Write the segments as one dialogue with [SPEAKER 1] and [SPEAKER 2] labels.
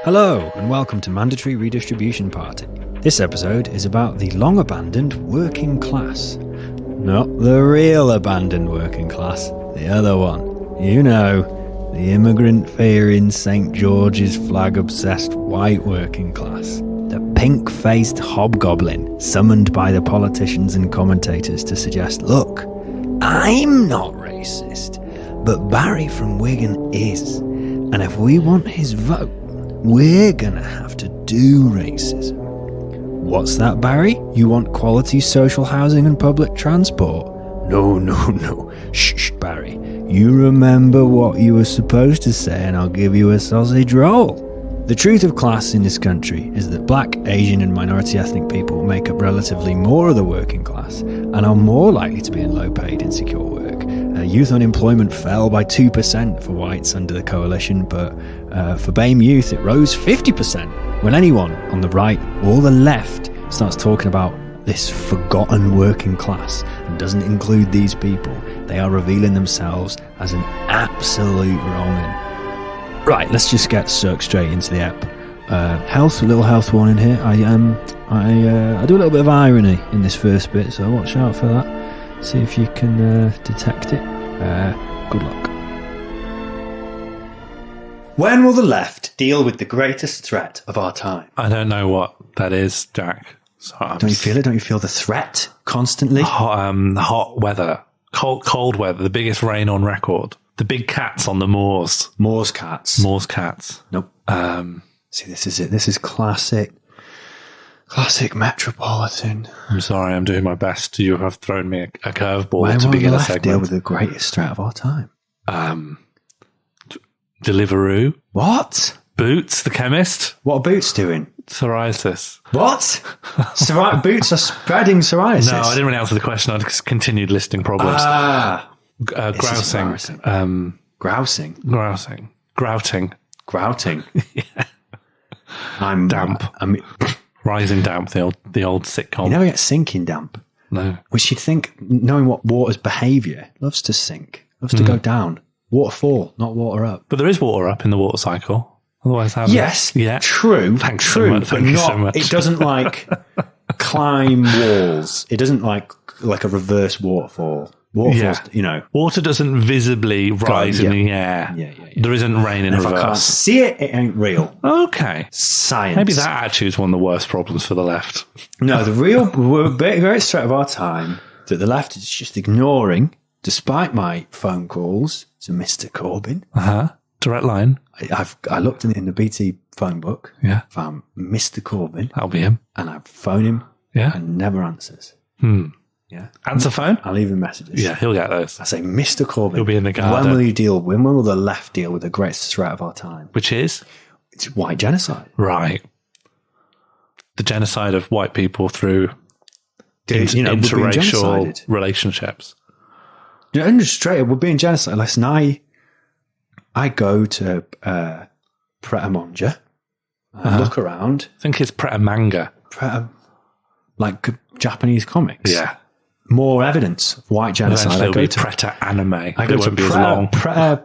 [SPEAKER 1] Hello, and welcome to Mandatory Redistribution Party. This episode is about the long-abandoned working class. Not the real abandoned working class, the other one. You know, the immigrant-fearing St. George's flag-obsessed white working class. The pink-faced hobgoblin summoned by the politicians and commentators to suggest, look, I'm not racist, but Barry from Wigan is. And if we want his vote, we're gonna have to do racism. What's that, Barry? You want quality social housing and public transport? No. Shh, Barry. You remember what you were supposed to say and I'll give you a sausage roll. The truth of class in this country is that black, Asian and minority ethnic people make up relatively more of the working class and are more likely to be in low-paid, insecure work. Youth unemployment fell by 2% for whites under the coalition, but for BAME youth it rose 50%. When anyone on the right or the left starts talking about this forgotten working class and doesn't include these people, they are revealing themselves as an absolute wrong-un. Right, let's just get stuck straight into the ep. A little health warning here. I do a little bit of irony in this first bit, so watch out for that. See if you can detect it. Good luck. When will the left deal with the greatest threat of our time?
[SPEAKER 2] I don't know what that is, Jack. So
[SPEAKER 1] don't you feel it? Don't you feel the threat constantly?
[SPEAKER 2] Hot weather, cold weather, the biggest rain on record, the big cats on the moors.
[SPEAKER 1] Moors cats. Nope. See, this is it. This is classic metropolitan.
[SPEAKER 2] I'm sorry, I'm doing my best. You have thrown me a curveball
[SPEAKER 1] Where
[SPEAKER 2] to
[SPEAKER 1] will
[SPEAKER 2] begin
[SPEAKER 1] the
[SPEAKER 2] a
[SPEAKER 1] left
[SPEAKER 2] segment.
[SPEAKER 1] deal with the greatest threat of our time?
[SPEAKER 2] Deliveroo.
[SPEAKER 1] What?
[SPEAKER 2] Boots, the chemist.
[SPEAKER 1] What are Boots doing?
[SPEAKER 2] Psoriasis.
[SPEAKER 1] What? Boots are spreading psoriasis?
[SPEAKER 2] No, I didn't really answer the question. I just continued listing problems. Grousing.
[SPEAKER 1] Grouting.
[SPEAKER 2] Yeah.
[SPEAKER 1] I'm
[SPEAKER 2] damp. Rising damp, the old sitcom.
[SPEAKER 1] You never get sinking damp.
[SPEAKER 2] No.
[SPEAKER 1] Which you'd think, knowing what water's behaviour, loves to sink, loves to go down. Water fall, not water up.
[SPEAKER 2] But there is water up in the water cycle. Otherwise,
[SPEAKER 1] yes,
[SPEAKER 2] yeah,
[SPEAKER 1] true.
[SPEAKER 2] Thanks
[SPEAKER 1] true,
[SPEAKER 2] so much. Thank you so much.
[SPEAKER 1] It doesn't climb walls. It doesn't like a reverse waterfall. Waterfalls,
[SPEAKER 2] Water doesn't visibly rise in the air.
[SPEAKER 1] Yeah.
[SPEAKER 2] There isn't rain in
[SPEAKER 1] reverse. If I can't see it, it ain't real.
[SPEAKER 2] Okay.
[SPEAKER 1] Science.
[SPEAKER 2] Maybe that actually is one of the worst problems for the left.
[SPEAKER 1] No, the real greatest threat of our time that the left is just ignoring, despite my phone calls to Mr. Corbyn.
[SPEAKER 2] Direct line.
[SPEAKER 1] I looked in the BT phone book.
[SPEAKER 2] Yeah.
[SPEAKER 1] Found Mr. Corbyn.
[SPEAKER 2] That'll be him.
[SPEAKER 1] And I phone him.
[SPEAKER 2] Yeah.
[SPEAKER 1] And never answers. Yeah.
[SPEAKER 2] Answer phone?
[SPEAKER 1] I'll leave him messages.
[SPEAKER 2] Yeah, he'll get those.
[SPEAKER 1] I say, Mr. Corbyn.
[SPEAKER 2] He'll be in the garden.
[SPEAKER 1] When will the left deal with the greatest threat of our time?
[SPEAKER 2] Which is?
[SPEAKER 1] It's white genocide.
[SPEAKER 2] Right. The genocide of white people through interracial relationships.
[SPEAKER 1] And straight up, we're being genocided. Listen, I go to Pret a Manger, look around.
[SPEAKER 2] I think it's Pret a Manga.
[SPEAKER 1] Like Japanese comics.
[SPEAKER 2] Yeah.
[SPEAKER 1] More evidence of white genocide.
[SPEAKER 2] I go to Pret a Anime.
[SPEAKER 1] I go to
[SPEAKER 2] be as long.
[SPEAKER 1] Pret a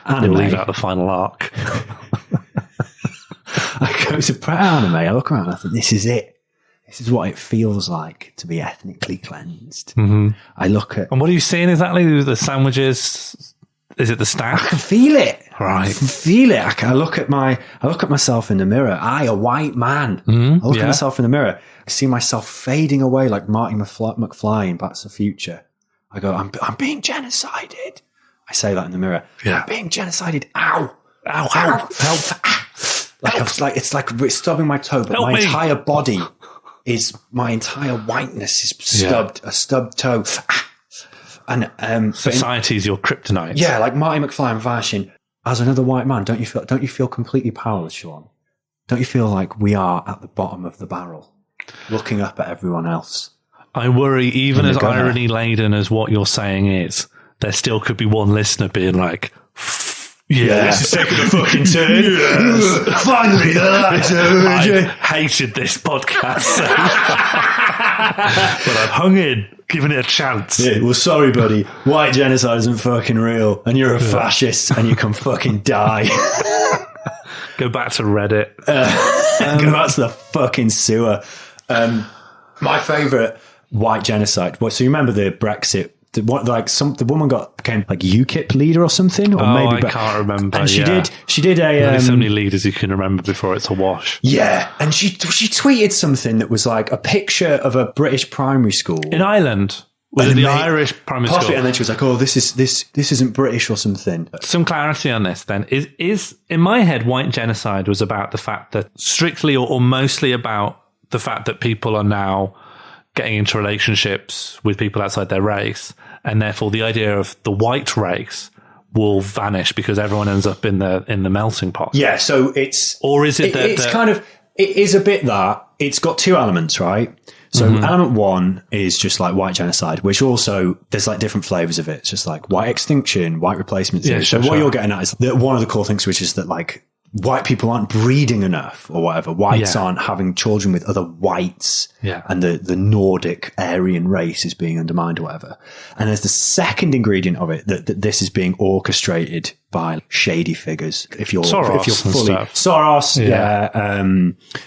[SPEAKER 1] Anime.
[SPEAKER 2] We'll leave out the final arc.
[SPEAKER 1] I go to Pret a Anime. I look around. I think this is it. This is what it feels like to be ethnically cleansed.
[SPEAKER 2] Mm-hmm.
[SPEAKER 1] I look at...
[SPEAKER 2] And what are you seeing exactly? The sandwiches? Is it the stack?
[SPEAKER 1] I can feel it.
[SPEAKER 2] Right.
[SPEAKER 1] I can feel it. I look at myself in the mirror. A white man. I look at myself in the mirror. I see myself fading away like Marty McFly in Back to the Future. I go, I'm being genocided. I say that in the mirror.
[SPEAKER 2] Yeah.
[SPEAKER 1] I'm being genocided. Ow.
[SPEAKER 2] Ow. Help.
[SPEAKER 1] It's stubbing my toe, but my entire body my entire whiteness is stubbed, a stubbed toe. And
[SPEAKER 2] society's your kryptonite.
[SPEAKER 1] Yeah, like Marty McFly and Varshin. As another white man, don't you feel completely powerless, Sean? Don't you feel like we are at the bottom of the barrel, looking up at everyone else?
[SPEAKER 2] I worry, even as irony laden as what you're saying is, there still could be one listener being like,
[SPEAKER 1] this is taking a fucking turn. Yes. Finally,
[SPEAKER 2] I hated this podcast, but I've hung in, given it a chance.
[SPEAKER 1] Yeah, well, sorry, buddy. White genocide isn't fucking real, and you're a fascist, and you can fucking die.
[SPEAKER 2] Go back to Reddit.
[SPEAKER 1] Go back to the fucking sewer. My favourite white genocide. So you remember the Brexit? The woman became like UKIP leader or something, or maybe
[SPEAKER 2] I can't remember.
[SPEAKER 1] And she did a.
[SPEAKER 2] There's so many leaders you can remember before it's a wash.
[SPEAKER 1] Yeah, and she tweeted something that was like a picture of a British primary school
[SPEAKER 2] in Ireland. Was it the Irish primary school?
[SPEAKER 1] And then she was like, "Oh, this isn't British or something."
[SPEAKER 2] Some clarity on this then is in my head, white genocide was about the fact that strictly or mostly about the fact that people are now getting into relationships with people outside their race, and therefore the idea of the white race will vanish because everyone ends up in the melting pot.
[SPEAKER 1] Yeah, so it's it is a bit that it's got two elements, right? So element one is just like white genocide, which also there's like different flavors of it. It's just like white extinction, white replacement.
[SPEAKER 2] Yeah,
[SPEAKER 1] so what you're getting at is that one of the core things, which is that like white people aren't breeding enough or whatever. Whites aren't having children with other whites.
[SPEAKER 2] Yeah.
[SPEAKER 1] And the Nordic Aryan race is being undermined or whatever. And there's the second ingredient of it that this is being orchestrated by shady figures. If you're fully Soros,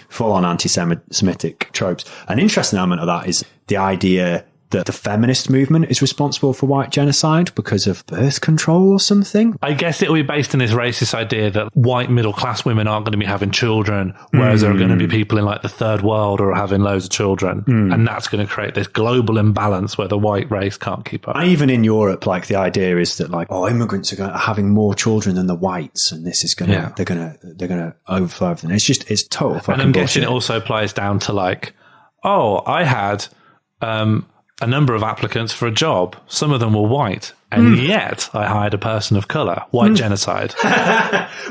[SPEAKER 1] full on anti-Semitic tropes. An interesting element of that is the idea that the feminist movement is responsible for white genocide because of birth control or something.
[SPEAKER 2] I guess it will be based on this racist idea that white middle class women aren't going to be having children, whereas there are going to be people in like the third world who are having loads of children. And that's going to create this global imbalance where the white race can't keep up.
[SPEAKER 1] And even in Europe, like the idea is that like, immigrants are having more children than the whites, and this is going to, they're going to overflow everything. It's total fucking
[SPEAKER 2] And I'm
[SPEAKER 1] bullshit.
[SPEAKER 2] guessing it also applies down to like, I had, a number of applicants for a job. Some of them were white, and yet I hired a person of color. White genocide.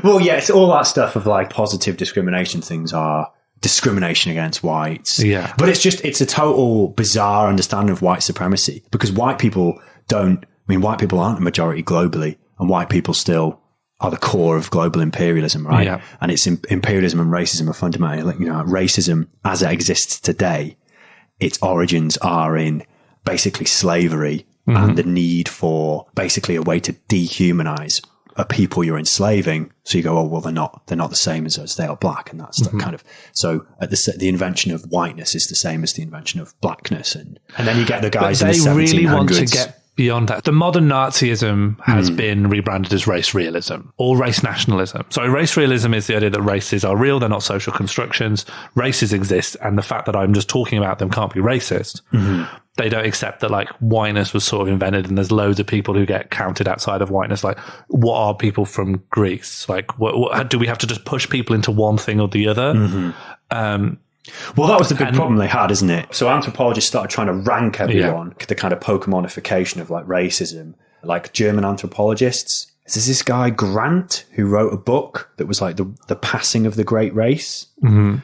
[SPEAKER 1] Well, yeah, it's all that stuff of like positive discrimination things are discrimination against whites.
[SPEAKER 2] Yeah.
[SPEAKER 1] But it's a total bizarre understanding of white supremacy because white people aren't a majority globally, and white people still are the core of global imperialism, right?
[SPEAKER 2] Yeah.
[SPEAKER 1] And it's imperialism and racism are fundamentally, like, racism as it exists today, its origins are in basically slavery and the need for basically a way to dehumanize a people you're enslaving. So you go, they're not the same as us. They are black. And that's the kind of, so the invention of whiteness is the same as the invention of blackness. And then you get the guys in the 1700s.
[SPEAKER 2] They really want to get beyond that. The modern Nazism has been rebranded as race realism or race nationalism. So race realism is the idea that races are real. They're not social constructions. Races exist. And the fact that I'm just talking about them can't be racist. They don't accept that like whiteness was sort of invented and there's loads of people who get counted outside of whiteness. Like, what are people from Greece? Like, what do we have to just push people into one thing or the other?
[SPEAKER 1] Well, that was the big problem they had, isn't it? So anthropologists started trying to rank everyone, the kind of Pokemonification of like racism, like German anthropologists. There's this guy, Grant, who wrote a book that was like the passing of the great race. And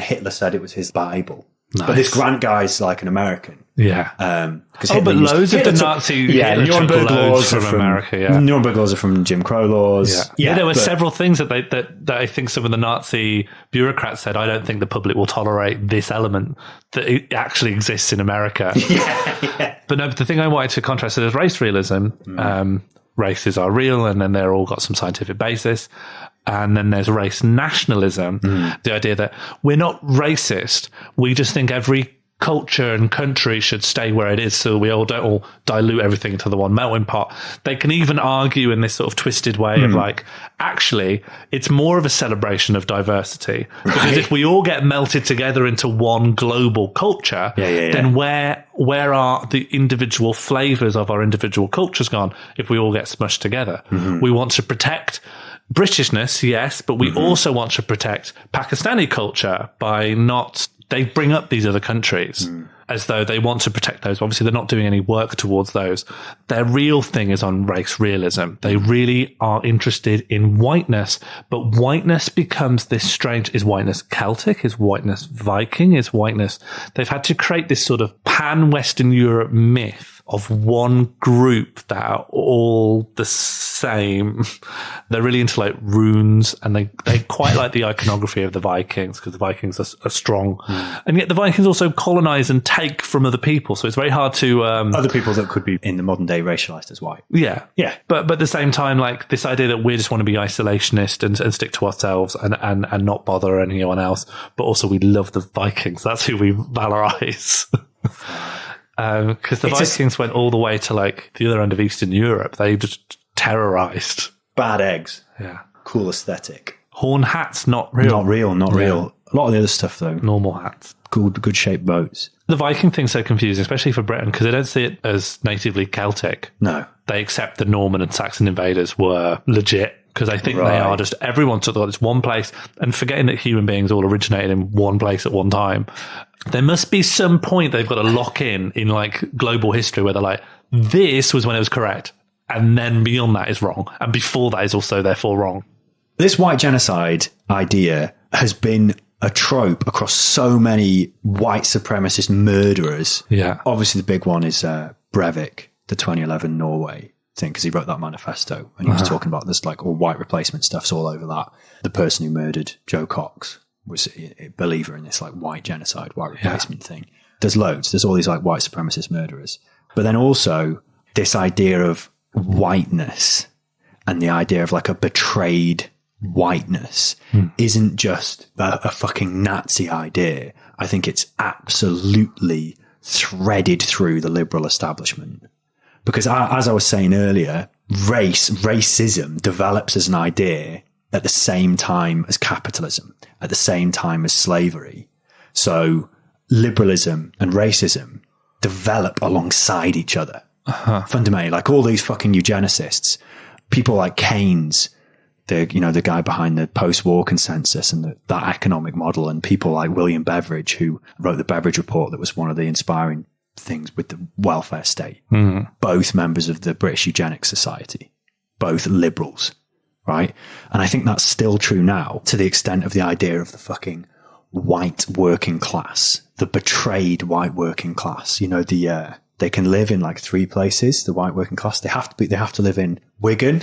[SPEAKER 1] Hitler said it was his Bible. Nice. But this Grant guy's like an American.
[SPEAKER 2] Yeah.
[SPEAKER 1] But
[SPEAKER 2] loads of the Nazi
[SPEAKER 1] Nuremberg laws
[SPEAKER 2] are from America. Yeah.
[SPEAKER 1] Nuremberg laws are from Jim Crow laws.
[SPEAKER 2] Yeah, there were several things that I think some of the Nazi bureaucrats said, I don't think the public will tolerate this element that it actually exists in America. But no, but the thing I wanted to contrast is race realism. Races are real, and then they're all got some scientific basis. And then there's race nationalism, the idea that we're not racist. We just think every culture and country should stay where it is, so we don't all dilute everything into the one melting pot. They can even argue in this sort of twisted way of like, actually, it's more of a celebration of diversity. Because if we all get melted together into one global culture, then where are the individual flavors of our individual cultures gone if we all get smushed together? We want to protect Britishness, yes, but we also want to protect Pakistani culture by not... They bring up these other countries as though they want to protect those. Obviously, they're not doing any work towards those. Their real thing is on race realism. They really are interested in whiteness, but whiteness becomes this strange... Is whiteness Celtic? Is whiteness Viking? Is whiteness... They've had to create this sort of pan-Western Europe myth of one group that are all the same. They're really into like runes, and they quite like the iconography of the Vikings, because the Vikings are strong. And yet the Vikings also colonize and take from other people. So it's very hard to...
[SPEAKER 1] other people that could be in the modern day racialized as white.
[SPEAKER 2] Yeah.
[SPEAKER 1] Yeah.
[SPEAKER 2] But at the same time, like this idea that we just want to be isolationist and stick to ourselves and not bother anyone else. But also we love the Vikings. That's who we valorize. Because the Vikings went all the way to like the other end of Eastern Europe. They just terrorized.
[SPEAKER 1] Bad eggs.
[SPEAKER 2] Yeah.
[SPEAKER 1] Cool aesthetic.
[SPEAKER 2] Horn hats, not real.
[SPEAKER 1] Not real. A lot of the other stuff, though.
[SPEAKER 2] Normal hats.
[SPEAKER 1] Good shaped boats.
[SPEAKER 2] The Viking thing's so confusing, especially for Britain, because they don't see it as natively Celtic.
[SPEAKER 1] No.
[SPEAKER 2] They accept the Norman and Saxon invaders were legit, because I think they are just... Everyone took it's one place, and forgetting that human beings all originated in one place at one time. There must be some point they've got to lock in like global history where they're like, this was when it was correct. And then beyond that is wrong. And before that is also therefore wrong.
[SPEAKER 1] This white genocide idea has been a trope across so many white supremacist murderers.
[SPEAKER 2] Yeah.
[SPEAKER 1] Obviously, the big one is Breivik, the 2011 Norway thing, because he wrote that manifesto. And he was talking about this, like, all white replacement stuff's all over that. The person who murdered Joe Cox was a believer in this like white genocide, white replacement thing. There's loads. There's all these like white supremacist murderers. But then also this idea of whiteness and the idea of like a betrayed whiteness isn't just a fucking Nazi idea. I think it's absolutely threaded through the liberal establishment. Because as I was saying earlier, racism develops as an idea at the same time as capitalism, at the same time as slavery. So liberalism and racism develop alongside each other. Fundamentally, like all these fucking eugenicists, people like Keynes, the guy behind the post-war consensus and that economic model, and people like William Beveridge, who wrote the Beveridge Report, that was one of the inspiring things with the welfare state. Both members of the British Eugenics Society, both liberals. Right. And I think that's still true now, to the extent of the idea of the fucking white working class, the betrayed white working class. You know, they can live in like three places, the white working class. They have to live in Wigan.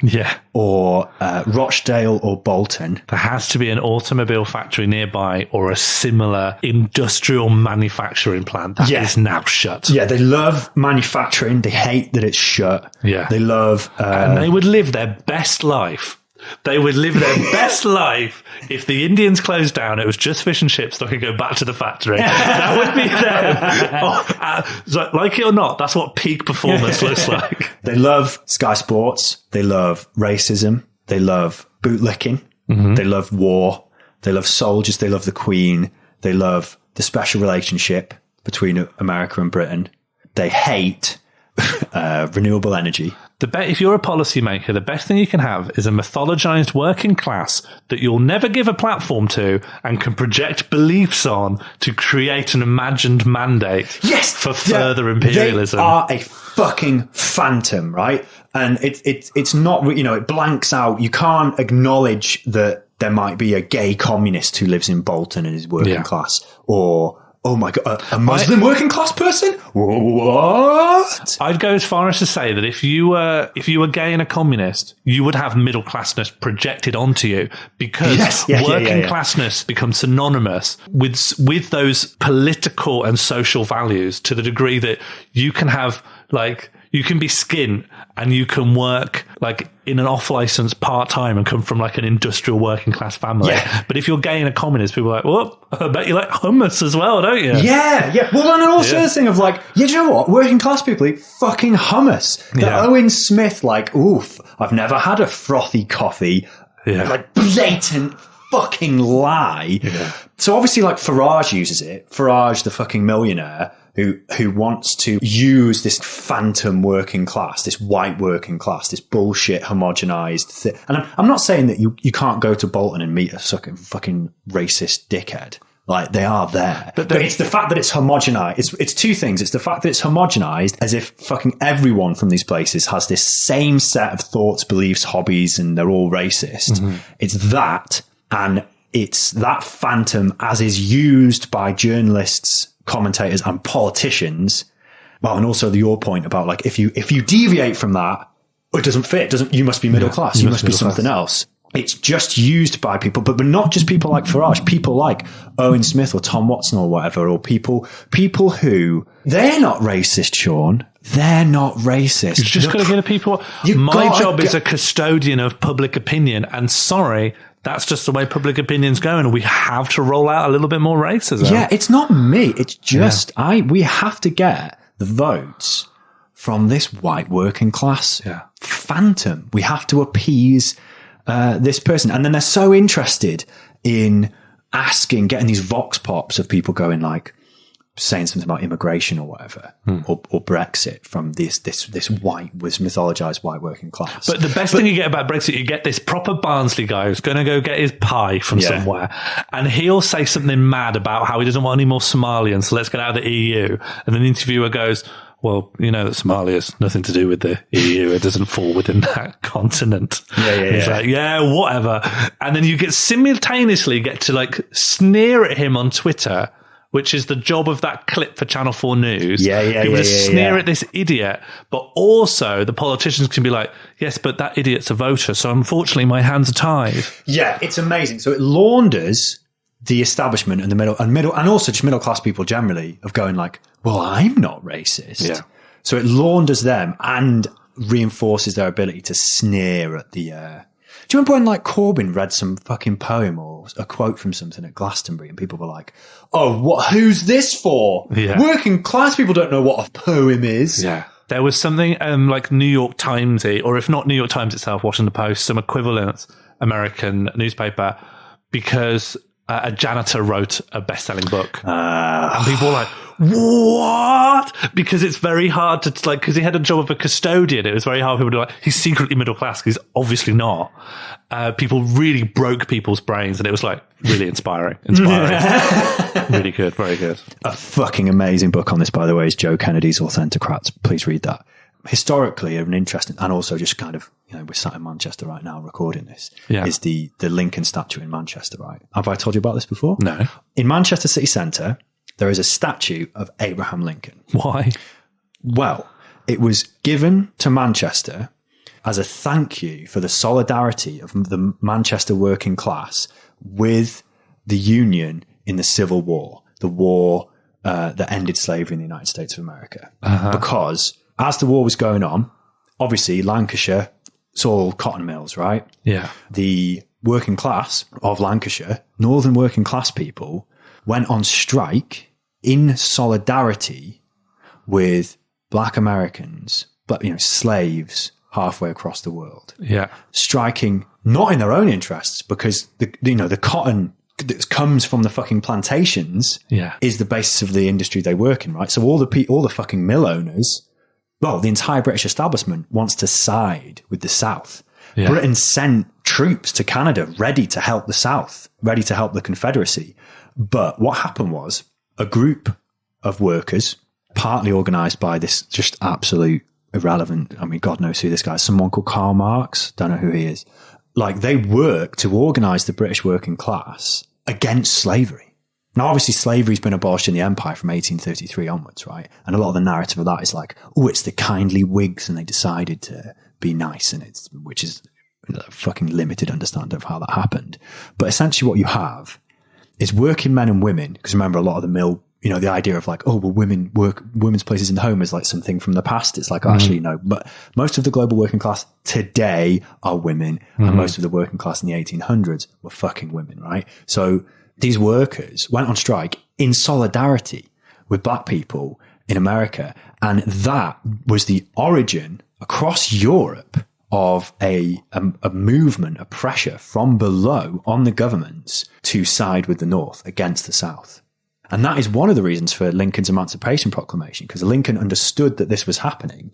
[SPEAKER 2] Yeah.
[SPEAKER 1] Or Rochdale or Bolton.
[SPEAKER 2] There has to be an automobile factory nearby or a similar industrial manufacturing plant that is now shut.
[SPEAKER 1] Yeah, they love manufacturing. They hate that it's shut.
[SPEAKER 2] Yeah.
[SPEAKER 1] They love...
[SPEAKER 2] and they would live their best life. They would live their best life if the Indians closed down. It was just fish and chips. They could go back to the factory. That would be them. So, like it or not, that's what peak performance looks like.
[SPEAKER 1] They love Sky Sports. They love racism. They love bootlicking. They love war. They love soldiers. They love the Queen. They love the special relationship between America and Britain. They hate renewable energy.
[SPEAKER 2] If you're a policymaker, the best thing you can have is a mythologized working class that you'll never give a platform to and can project beliefs on to create an imagined mandate for further imperialism.
[SPEAKER 1] They are a fucking phantom, right? And it's not, it blanks out. You can't acknowledge that there might be a gay communist who lives in Bolton and is working class, or... Oh my God, a Muslim working class person? What?
[SPEAKER 2] I'd go as far as to say that if you were gay and a communist, you would have middle classness projected onto you, because working classness becomes synonymous with those political and social values, to the degree that you can have you can be skint and you can work like in an off-license part-time and come from like an industrial working class family. Yeah. But if you're gay and a communist, people are like, well, I bet you like hummus as well, don't you?
[SPEAKER 1] Yeah, yeah. Well, and also the thing of like, do you know what? Working class people eat fucking hummus. The Owen Smith, like, oof, I've never had a frothy coffee. Yeah. Like blatant fucking lie. Yeah. So obviously like Farage uses it. Farage, the fucking millionaire, who wants to use this phantom working class, this white working class, this bullshit homogenized and I'm not saying that you can't go to Bolton and meet a fucking racist dickhead. Like, they are there. But it's the fact that it's homogenized. It's two things. It's the fact that it's homogenized, as if fucking everyone from these places has this same set of thoughts, beliefs, hobbies, and they're all racist. Mm-hmm. It's that, and it's that phantom as is used by journalists, commentators, and politicians. Well, and also your point about, like, if you deviate from that, it doesn't fit. You must be middle class. You must be something else. It's just used by people, but not just people like Farage, people like Owen Smith or Tom Watson or whatever, or people who, they're not racist, Sean. They're not racist.
[SPEAKER 2] You've just got to get the people. My job is a custodian of public opinion, and sorry, that's just the way public opinion's going, and we have to roll out a little bit more racism.
[SPEAKER 1] Yeah, it's not me. It's just, we have to get the votes from this white working class phantom. We have to appease this person. And then they're so interested in getting these vox pops of people going, like, saying something about immigration or whatever, or Brexit from this mythologized white working class.
[SPEAKER 2] But the best thing you get about Brexit, you get this proper Barnsley guy who's going to go get his pie from somewhere, and he'll say something mad about how he doesn't want any more Somalians, so let's get out of the EU. And then the interviewer goes, well, you know that Somalia has nothing to do with the EU. It doesn't fall within that continent. He's like, whatever. And then you simultaneously get to, like, sneer at him on Twitter, which is the job of that clip for Channel 4 News. Sneer at this idiot. But also the politicians can be like, yes, but that idiot's a voter, so unfortunately my hands are tied. Yeah,
[SPEAKER 1] it's amazing. So it launders the establishment and and also just middle class people generally of going, like, well, I'm not racist. Yeah. So it launders them and reinforces their ability to sneer at the, do you remember when, like, Corbyn read some fucking poem or a quote from something at Glastonbury and people were like, oh, who's this for? Yeah. Working class people don't know what a poem is.
[SPEAKER 2] Yeah. There was something like New York Timesy, or if not New York Times itself, Washington Post, some equivalent American newspaper, because a janitor wrote a best-selling book. And people were like, what? Because it's very hard to, like, because he had a job of a custodian. It was very hard for people to, like, he's secretly middle class. He's obviously not. People really broke people's brains, and it was, like, really inspiring. Really good. Very good.
[SPEAKER 1] A fucking amazing book on this, by the way, is Joe Kennedy's Authentocrats. Please read that. Historically, an interesting, and also just kind of, you know, we're sat in Manchester right now recording this, is the Lincoln statue in Manchester, right? Have I told you about this before?
[SPEAKER 2] No.
[SPEAKER 1] In Manchester city centre, there is a statue of Abraham Lincoln.
[SPEAKER 2] Why?
[SPEAKER 1] Well, it was given to Manchester as a thank you for the solidarity of the Manchester working class with the Union in the Civil War, the war that ended slavery in the United States of America. Because as the war was going on, obviously Lancashire, it's all cotton mills, right?
[SPEAKER 2] Yeah.
[SPEAKER 1] The working class of Lancashire, northern working class people, went on strike in solidarity with black Americans, slaves halfway across the world.
[SPEAKER 2] Yeah.
[SPEAKER 1] Striking not in their own interests, because the cotton that comes from the fucking plantations is the basis of the industry they work in, right? So all the fucking mill owners, well, the entire British establishment wants to side with the South. Yeah. Britain sent troops to Canada ready to help the South, ready to help the Confederacy. But what happened was a group of workers, partly organized by this just absolute irrelevant, I mean, God knows who this guy is, someone called Karl Marx, don't know who he is. Like, they worked to organize the British working class against slavery. Now, obviously, slavery's been abolished in the empire from 1833 onwards, right? And a lot of the narrative of that is like, oh, it's the kindly Whigs and they decided to be nice, which is a fucking limited understanding of how that happened. But essentially what you have is working men and women, because remember, a lot of the mill, the idea of like, oh, well, women's places in the home is like something from the past. It's like, actually, no, but most of the global working class today are women, and most of the working class in the 1800s were fucking women, right? So these workers went on strike in solidarity with black people in America. And that was the origin across Europe of a movement, a pressure from below on the governments to side with the North against the South. And that is one of the reasons for Lincoln's Emancipation Proclamation, because Lincoln understood that this was happening.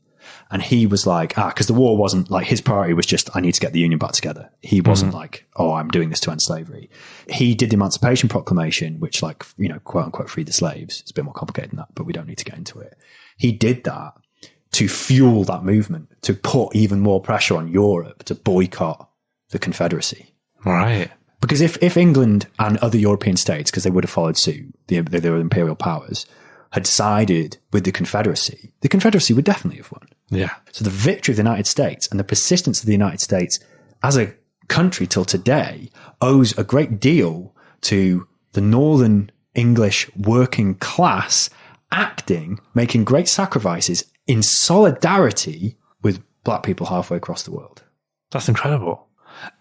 [SPEAKER 1] And he was like, because the war wasn't like, his priority was just, I need to get the Union back together. He wasn't like, oh, I'm doing this to end slavery. He did the Emancipation Proclamation, which like, you know, quote unquote, freed the slaves. It's a bit more complicated than that, but we don't need to get into it. He did that to fuel that movement, to put even more pressure on Europe to boycott the Confederacy.
[SPEAKER 2] Right.
[SPEAKER 1] Because if England and other European states, because they would have followed suit, they were imperial powers, had sided with the Confederacy would definitely have won.
[SPEAKER 2] Yeah.
[SPEAKER 1] So the victory of the United States and the persistence of the United States as a country till today owes a great deal to the Northern English working class acting, making great sacrifices in solidarity with black people halfway across the world.
[SPEAKER 2] That's incredible.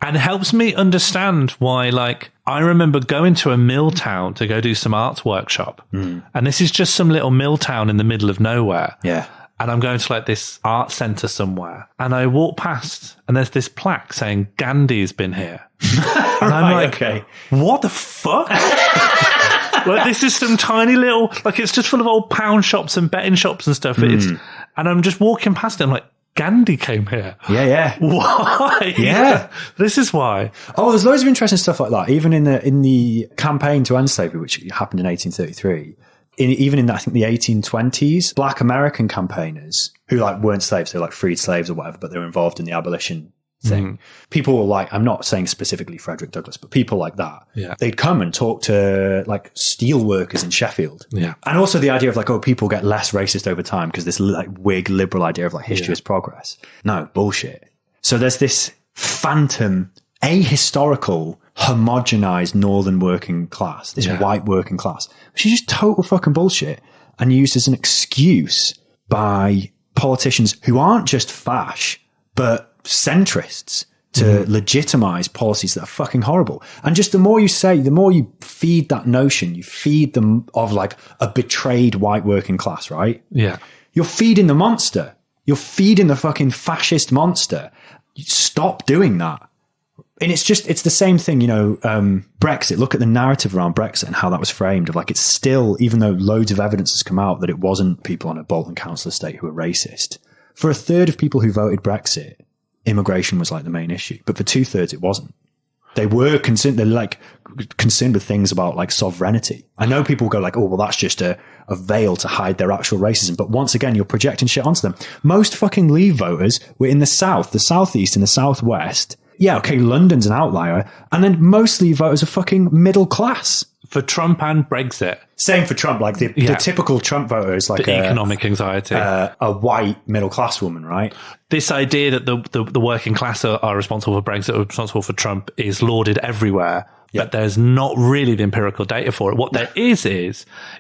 [SPEAKER 2] And it helps me understand why, like, I remember going to a mill town to go do some arts workshop. And this is just some little mill town in the middle of nowhere.
[SPEAKER 1] Yeah.
[SPEAKER 2] And I'm going to like this art centre somewhere. And I walk past and there's this plaque saying Gandhi's been here. And I'm like, okay, what the fuck? Like, this is some tiny little, like, it's just full of old pound shops and betting shops and stuff. And I'm just walking past it. I'm like, Gandhi came here.
[SPEAKER 1] Yeah, yeah.
[SPEAKER 2] Why?
[SPEAKER 1] Yeah.
[SPEAKER 2] This is why.
[SPEAKER 1] Oh, there's loads of interesting stuff like that. Even in the campaign to end slavery, which happened in 1833, even in, I think, the 1820s, black American campaigners who like weren't slaves, they were like freed slaves or whatever, but they were involved in the abolition thing. People were like, I'm not saying specifically Frederick Douglass, but people like that.
[SPEAKER 2] Yeah.
[SPEAKER 1] They'd come and talk to like steel workers in Sheffield.
[SPEAKER 2] Yeah.
[SPEAKER 1] And also the idea of like, oh, people get less racist over time because this like Whig liberal idea of like history is progress. No, bullshit. So there's this phantom, ahistorical, homogenized northern working class, this white working class, which is just total fucking bullshit and used as an excuse by politicians who aren't just fash, but centrists to legitimize policies that are fucking horrible. And just the more you say, the more you feed that notion, you feed them of like a betrayed white working class, right?
[SPEAKER 2] Yeah.
[SPEAKER 1] You're feeding the monster. You're feeding the fucking fascist monster. Stop doing that. And it's the same thing, you know, Brexit, look at the narrative around Brexit and how that was framed of like, it's still, even though loads of evidence has come out that it wasn't people on a Bolton council estate who were racist. For a third of people who voted Brexit, immigration was like the main issue, but for 2/3 it wasn't. They were concerned. They're like concerned with things about like sovereignty. I know people go like, oh, well, that's just a veil to hide their actual racism. But once again, you're projecting shit onto them. Most fucking Leave voters were in the South, the Southeast, and the Southwest. Yeah, okay, London's an outlier. And then most Leave voters are fucking middle class.
[SPEAKER 2] For Trump and Brexit.
[SPEAKER 1] Same for Trump. Like the typical Trump voter is like
[SPEAKER 2] the economic anxiety.
[SPEAKER 1] A white middle class woman, right?
[SPEAKER 2] This idea that the working class are responsible for Brexit, are responsible for Trump, is lauded everywhere. But there's not really the empirical data for it. What there is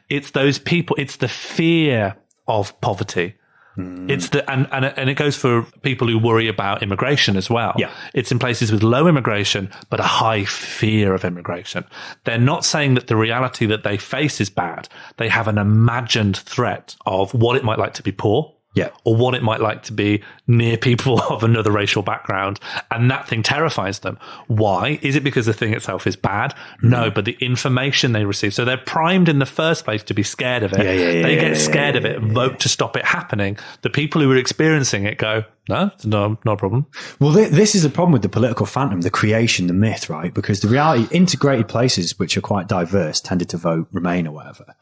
[SPEAKER 2] it's those people, it's the fear of poverty. It's and it goes for people who worry about immigration as well. Yeah. It's in places with low immigration, but a high fear of immigration. They're not saying that the reality that they face is bad. They have an imagined threat of what it might like to be poor. Yeah. Or what it might like to be near people of another racial background. And that thing terrifies them. Why? Is it because the thing itself is bad? No, but the information they receive. So they're primed in the first place to be scared of it. They get scared of it, vote to stop it happening. The people who are experiencing it go, no problem. Well,
[SPEAKER 1] this is a problem with the political phantom, the creation, the myth, right? Because the reality, integrated places, which are quite diverse, tended to vote Remain or whatever.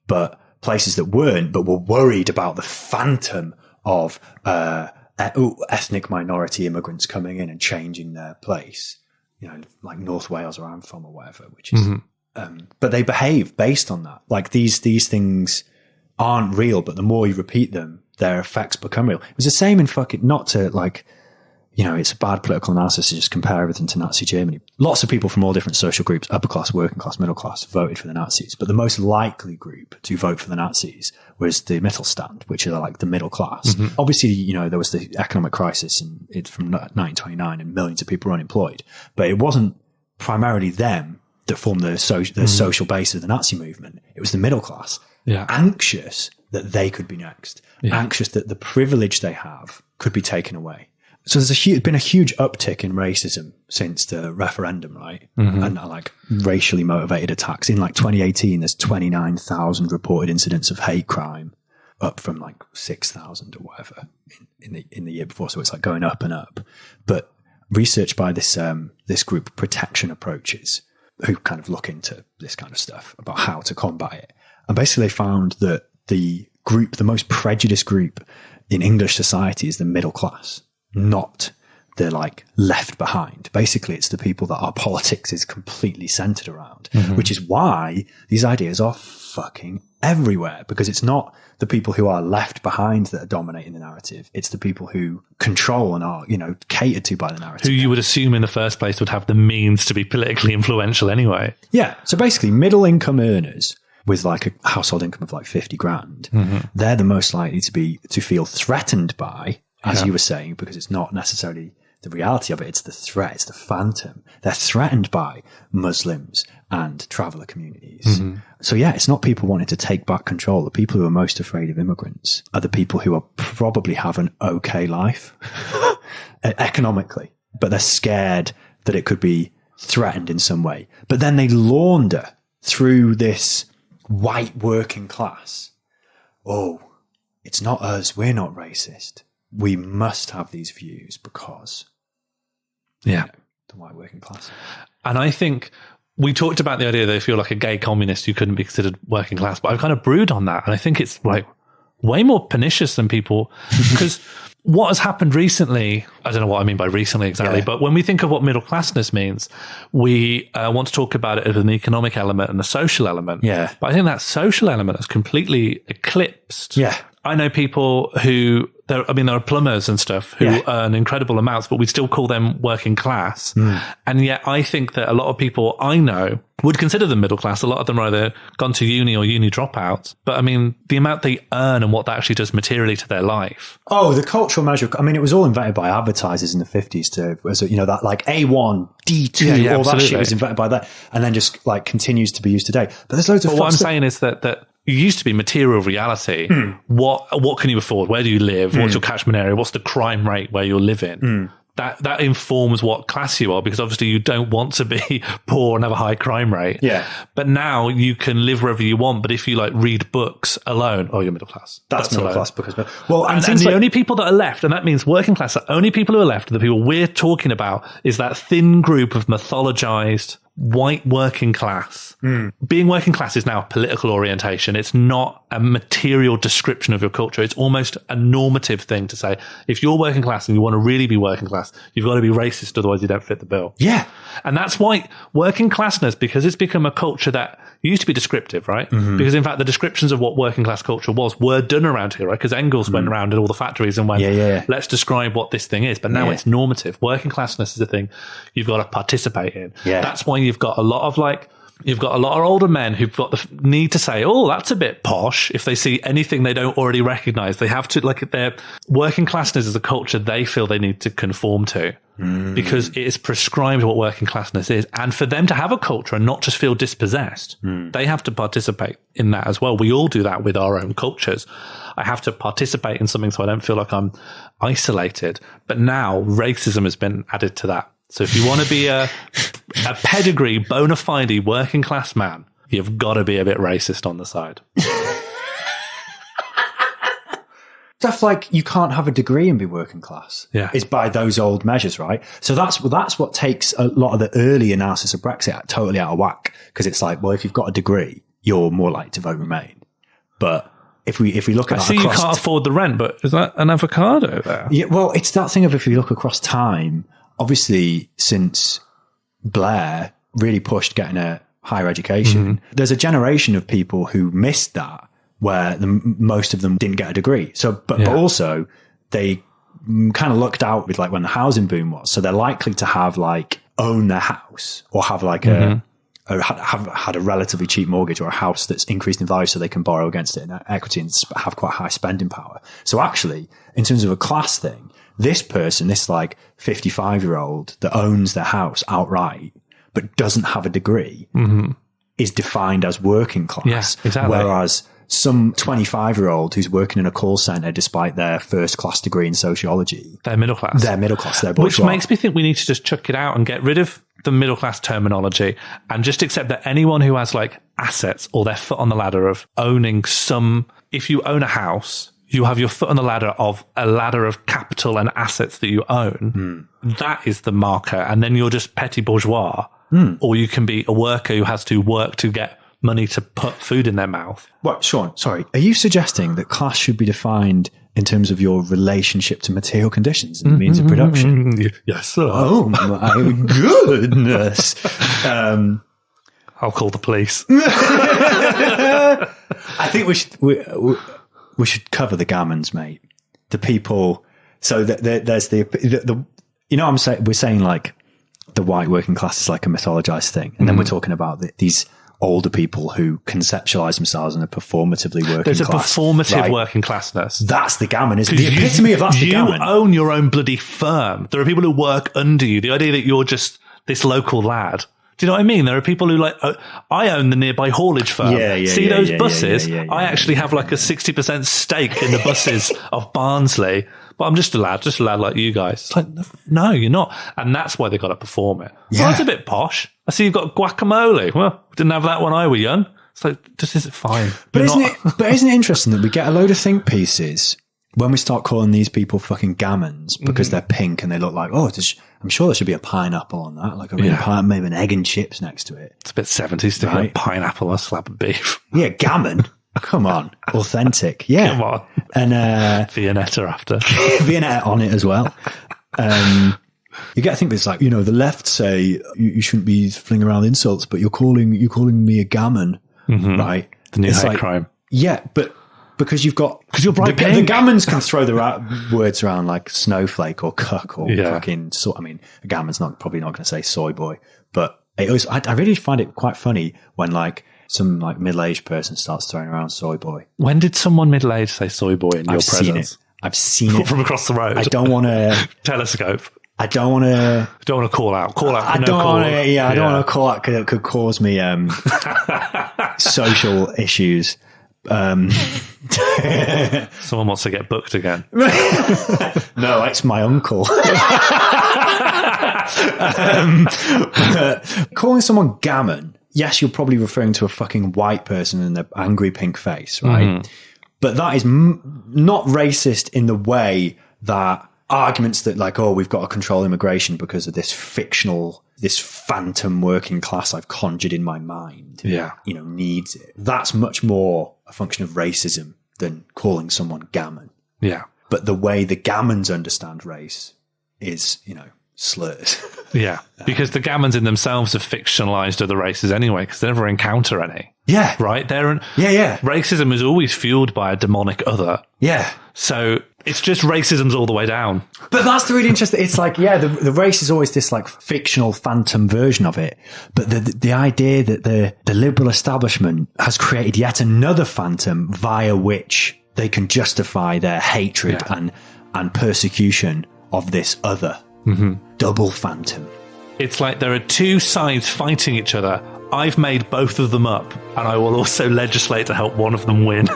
[SPEAKER 1] But places that weren't, but were worried about the phantom of ethnic minority immigrants coming in and changing their place, you know, like North Wales or I'm from or whatever, which is, but they behave based on that. Like these things aren't real, but the more you repeat them, their effects become real. It was the same in not to like, you know, it's a bad political analysis to just compare everything to Nazi Germany. Lots of people from all different social groups, upper class, working class, middle class, voted for the Nazis. But the most likely group to vote for the Nazis was the Mittelstand, which are like the middle class. Obviously, you know, there was the economic crisis from 1929 and millions of people were unemployed. But it wasn't primarily them that formed the social base of the Nazi movement. It was the middle class. Yeah. Anxious that they could be next. Yeah. Anxious that the privilege they have could be taken away. So there's been a huge uptick in racism since the referendum, right? And like racially motivated attacks. In like 2018, there's 29,000 reported incidents of hate crime, up from like 6,000 or whatever in the year before. So it's like going up and up. But research by this group, Protection Approaches, who kind of look into this kind of stuff about how to combat it. And basically they found that the most prejudiced group in English society is the middle class, not the like left behind. Basically, it's the people that our politics is completely centered around, which is why these ideas are fucking everywhere, because it's not the people who are left behind that are dominating the narrative. It's the people who control and are, catered to by the narrative.
[SPEAKER 2] Who you would assume in the first place would have the means to be politically influential anyway.
[SPEAKER 1] Yeah. So basically, middle income earners with like a household income of like 50 grand, they're the most likely to feel threatened by, as you were saying, because it's not necessarily the reality of it. It's the threat. It's the phantom. They're threatened by Muslims and traveller communities. So yeah, it's not people wanting to take back control. The people who are most afraid of immigrants are the people who are probably have an okay life economically, but they're scared that it could be threatened in some way. But then they launder through this white working class. Oh, it's not us. We're not racist. We must have these views because, the white working class.
[SPEAKER 2] And I think we talked about the idea that if you're like a gay communist, you couldn't be considered working class. But I've kind of brewed on that. And I think it's like way more pernicious than people, because what has happened recently, I don't know what I mean by recently exactly, but when we think of what middle classness means, we want to talk about it as an economic element and a social element.
[SPEAKER 1] Yeah.
[SPEAKER 2] But I think that social element is completely eclipsed.
[SPEAKER 1] Yeah.
[SPEAKER 2] I know people who, there are plumbers and stuff who earn incredible amounts, but we still call them working class. And yet I think that a lot of people I know would consider them middle class. A lot of them are either gone to uni or uni dropouts. But I mean, the amount they earn and what that actually does materially to their life.
[SPEAKER 1] Oh, the cultural measure. I mean, it was all invented by advertisers in the 50s that like A1, D2, all that shit was invented by that. And then just like continues to be used today. But there's loads of
[SPEAKER 2] what I'm saying is that it used to be material reality. What can you afford? Where do you live? What's your catchment area? What's the crime rate where you're living? That informs what class you are, because obviously you don't want to be poor and have a high crime rate. Yeah. But now you can live wherever you want. But if you like read books alone, you're middle class.
[SPEAKER 1] That's middle class because
[SPEAKER 2] and the only people that are left, and that means working class, the only people who are left, the people we're talking about, is that thin group of mythologized white working class. Being working class is now a political orientation. It's not a material description of your culture. It's almost a normative thing to say, if you're working class and you want to really be working class, you've got to be racist, otherwise you don't fit the bill.
[SPEAKER 1] Yeah.
[SPEAKER 2] And that's why working classness, because it's become a culture that used to be descriptive, right? Because in fact, the descriptions of what working class culture were done around here, right? Because Engels went around in all the factories and went, let's describe what this thing is. But now it's normative. Working classness is a thing you've got to participate in. Yeah. That's why you've got a lot of older men who've got the need to say, oh, that's a bit posh. If they see anything they don't already recognize, they have to, like, their working classness is a culture they feel they need to conform to. Because it is prescribed what working classness is. And for them to have a culture and not just feel dispossessed, they have to participate in that as well. We all do that with our own cultures. I have to participate in something so I don't feel like I'm isolated. But now racism has been added to that. So if you want to be a pedigree, bona fide working class man, you've got to be a bit racist on the side.
[SPEAKER 1] Stuff like you can't have a degree and be working class is by those old measures, right? So that's what takes a lot of the early analysis of Brexit totally out of whack, because it's like, well, if you've got a degree, you're more likely to vote Remain. But if we look at
[SPEAKER 2] I see you can't afford the rent, but is that an avocado there?
[SPEAKER 1] Yeah, well, it's that thing of, if you look across time, obviously since Blair really pushed getting a higher education, there's a generation of people who missed that, where most of them didn't get a degree. So, but also they kind of lucked out with like when the housing boom was. So they're likely to have like own their house, or have like have had a relatively cheap mortgage, or a house that's increased in value so they can borrow against it in equity and have quite high spending power. So actually, in terms of a class thing, this person, this like 55-year-old that owns their house outright but doesn't have a degree is defined as working class.
[SPEAKER 2] Yeah, exactly.
[SPEAKER 1] Whereas some 25-year-old who's working in a call centre despite their first-class degree in sociology.
[SPEAKER 2] They're middle class.
[SPEAKER 1] They're middle class. They're bourgeois.
[SPEAKER 2] Which makes me think we need to just chuck it out and get rid of the middle class terminology and just accept that anyone who has like assets or their foot on the ladder of owning some, if you own a house, you have your foot on the ladder of a ladder of capital and assets that you own. That is the marker. And then you're just petty bourgeois. Or you can be a worker who has to work to get money to put food in their mouth.
[SPEAKER 1] What, Sean, sorry, are you suggesting that class should be defined in terms of your relationship to material conditions and the means of production?
[SPEAKER 2] Yes, sir.
[SPEAKER 1] Oh my goodness.
[SPEAKER 2] I'll call the police.
[SPEAKER 1] I think we should cover the gammons, mate. The people. So there's the you know, we're saying like the white working class is like a mythologized thing, and then we're talking about these older people who conceptualize themselves in a performatively working
[SPEAKER 2] There's
[SPEAKER 1] class.
[SPEAKER 2] There's a performative
[SPEAKER 1] right?
[SPEAKER 2] working classness.
[SPEAKER 1] That's the gammon, isn't it? The epitome of that's the gammon.
[SPEAKER 2] You own your own bloody firm. There are people who work under you. The idea that you're just this local lad. Do you know what I mean? There are people who like, I own the nearby haulage firm. See those buses? I actually have like a 60% stake in the buses of Barnsley. But I'm just a lad like you guys. It's like, no, you're not. And that's why they got to perform it.
[SPEAKER 1] Yeah.
[SPEAKER 2] Well, it's a bit posh. I see you've got guacamole. Well, we didn't have that when I was young. It's like, just is it fine?
[SPEAKER 1] But isn't it interesting that we get a load of think pieces when we start calling these people fucking gammons because they're pink and they look like, I'm sure there should be a pineapple on that, like a real pineapple, maybe an egg and chips next to it.
[SPEAKER 2] It's a bit 70s to have pineapple on a slab of beef.
[SPEAKER 1] Yeah, gammon. Come on. Authentic. Yeah.
[SPEAKER 2] Come on.
[SPEAKER 1] And
[SPEAKER 2] Viennetta after.
[SPEAKER 1] Viennetta on it as well. You get to think it's like, you know, the left say you shouldn't be flinging around insults, but you're calling me a gammon, right?
[SPEAKER 2] The new hate
[SPEAKER 1] like,
[SPEAKER 2] crime.
[SPEAKER 1] Yeah, but because you're bright
[SPEAKER 2] pink.
[SPEAKER 1] The gammons can throw the words around like snowflake or cuck or fucking. I mean, a gammon's probably not going to say soy boy, but I really find it quite funny when like some like middle-aged person starts throwing around soy boy.
[SPEAKER 2] When did someone middle-aged say soy boy in your presence?
[SPEAKER 1] I've seen it
[SPEAKER 2] from across the road.
[SPEAKER 1] I don't want to
[SPEAKER 2] telescope.
[SPEAKER 1] I don't want to.
[SPEAKER 2] Don't want to call out. Call out.
[SPEAKER 1] I don't want to. Yeah, I don't want to call out because it could cause me social issues.
[SPEAKER 2] Someone wants to get booked again.
[SPEAKER 1] No, it's my uncle. Calling someone gammon, yes, you're probably referring to a fucking white person in an angry pink face, right? But that is not racist in the way that arguments that like, oh, we've got to control immigration because of this phantom working class I've conjured in my mind, needs it. That's much more a function of racism than calling someone gammon.
[SPEAKER 2] Yeah.
[SPEAKER 1] But the way the gammons understand race is, slurs.
[SPEAKER 2] Yeah. Because the gammons in themselves have fictionalized other races anyway, because they never encounter any.
[SPEAKER 1] Yeah.
[SPEAKER 2] Right?
[SPEAKER 1] Yeah.
[SPEAKER 2] Racism is always fueled by a demonic other.
[SPEAKER 1] Yeah.
[SPEAKER 2] So it's just racism's all the way down.
[SPEAKER 1] But that's the really interesting. It's like, the race is always this like fictional phantom version of it. But the idea that the liberal establishment has created yet another phantom via which they can justify their hatred and persecution of this other double phantom.
[SPEAKER 2] It's like there are two sides fighting each other. I've made both of them up, and I will also legislate to help one of them win.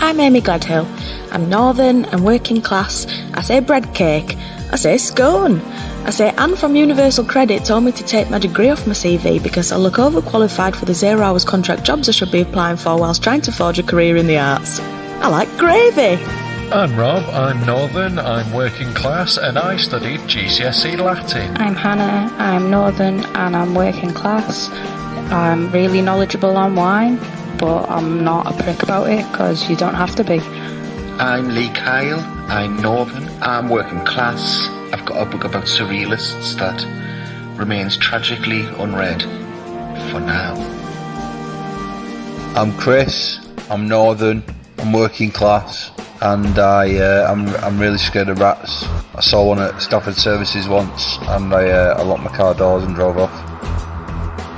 [SPEAKER 3] I'm Amy Gladhill. I'm northern and working class. I say bread cake. I say scone. I say Anne from Universal Credit told me to take my degree off my CV because I look overqualified for the 0 hours contract jobs I should be applying for whilst trying to forge a career in the arts. I like gravy.
[SPEAKER 4] I'm Rob, I'm northern, I'm working class, and I studied GCSE Latin.
[SPEAKER 5] I'm Hannah, I'm northern and I'm working class. I'm really knowledgeable on wine, but I'm not a prick about it because you don't have to be.
[SPEAKER 6] I'm Lee Kyle, I'm northern, I'm working class. I've got a book about surrealists that remains tragically unread for now.
[SPEAKER 7] I'm Chris, I'm northern, I'm working class, and I'm really scared of rats. I saw one at Stafford Services once, and I locked my car doors and drove off.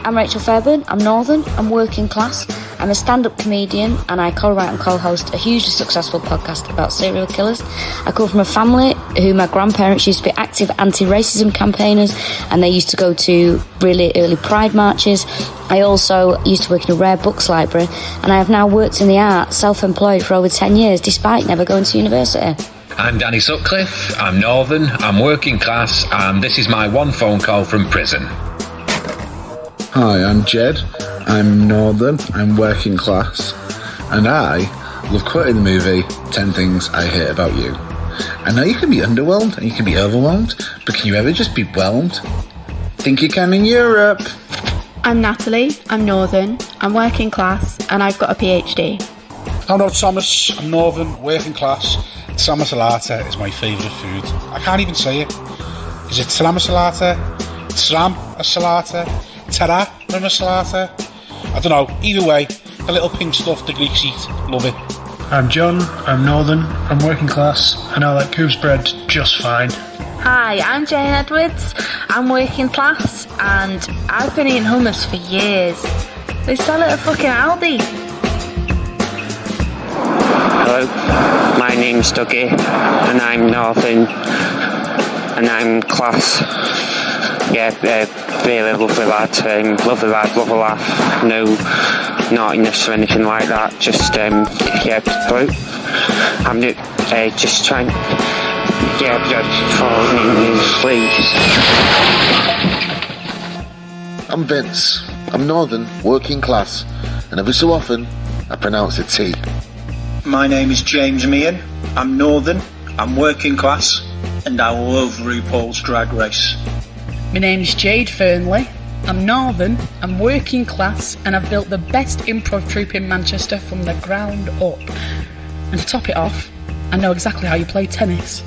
[SPEAKER 5] I'm Rachel Fairburn, I'm northern, I'm working class. I'm a stand-up comedian and I co-write and co-host a hugely successful podcast about serial killers. I come from a family who my grandparents used to be active anti-racism campaigners, and they used to go to really early pride marches. I also used to work in a rare books library, and I have now worked in the arts, self-employed for over 10 years, despite never going to university.
[SPEAKER 8] I'm Danny Sutcliffe, I'm Northern, I'm working class, and this is my one phone call from prison.
[SPEAKER 9] Hi, I'm Jed, I'm Northern, I'm working class, and I love quoting the movie 10 Things I Hate About You. I know you can be underwhelmed and you can be overwhelmed, but can you ever just be whelmed? Think you can in Europe.
[SPEAKER 10] I'm Natalie, I'm Northern, I'm working class, and I've got a PhD.
[SPEAKER 11] I'm Rod Thomas, I'm Northern, working class. Salmon salata is my favourite food. I can't even say it. Is it salmon salata? Tram a salata? Tara from a salata? I don't know. Either way, the little pink stuff the Greeks eat. Love it.
[SPEAKER 12] I'm John, I'm Northern, I'm working class, and I like goose bread just fine.
[SPEAKER 10] Hi, I'm Jane Edwards, I'm working class, and I've been eating hummus for years. They sell it at fucking Aldi.
[SPEAKER 13] Hello, my name's Dougie, and I'm Northern, and I'm class. Yeah, really lovely lad, love a laugh, no naughtiness or anything like that, just, I'm just trying, just follow me, please.
[SPEAKER 6] I'm Vince, I'm Northern, working class, and every so often, I pronounce a T.
[SPEAKER 14] My name is James Meehan, I'm Northern, I'm working class, and I love RuPaul's Drag Race.
[SPEAKER 15] My name's Jade Fernley, I'm Northern, I'm working class, and I've built the best improv troupe in Manchester from the ground up. And to top it off, I know exactly how you play tennis.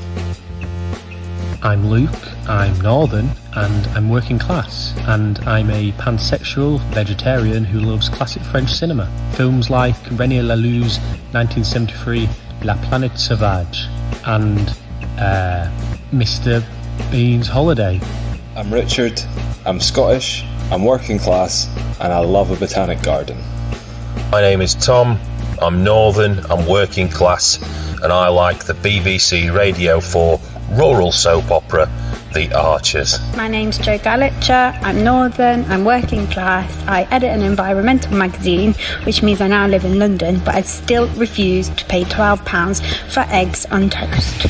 [SPEAKER 16] I'm Luke, I'm Northern, and I'm working class, and I'm a pansexual vegetarian who loves classic French cinema. Films like René Laloux's 1973 La Planète Sauvage and Mr. Bean's Holiday.
[SPEAKER 17] I'm Richard, I'm Scottish, I'm working class, and I love a botanic garden.
[SPEAKER 18] My name is Tom, I'm Northern, I'm working class, and I like the BBC Radio 4 rural soap opera, The Archers.
[SPEAKER 19] My name's Jo Gallitcher, I'm Northern, I'm working class, I edit an environmental magazine, which means I now live in London, but I still refuse to pay £12 for eggs on toast.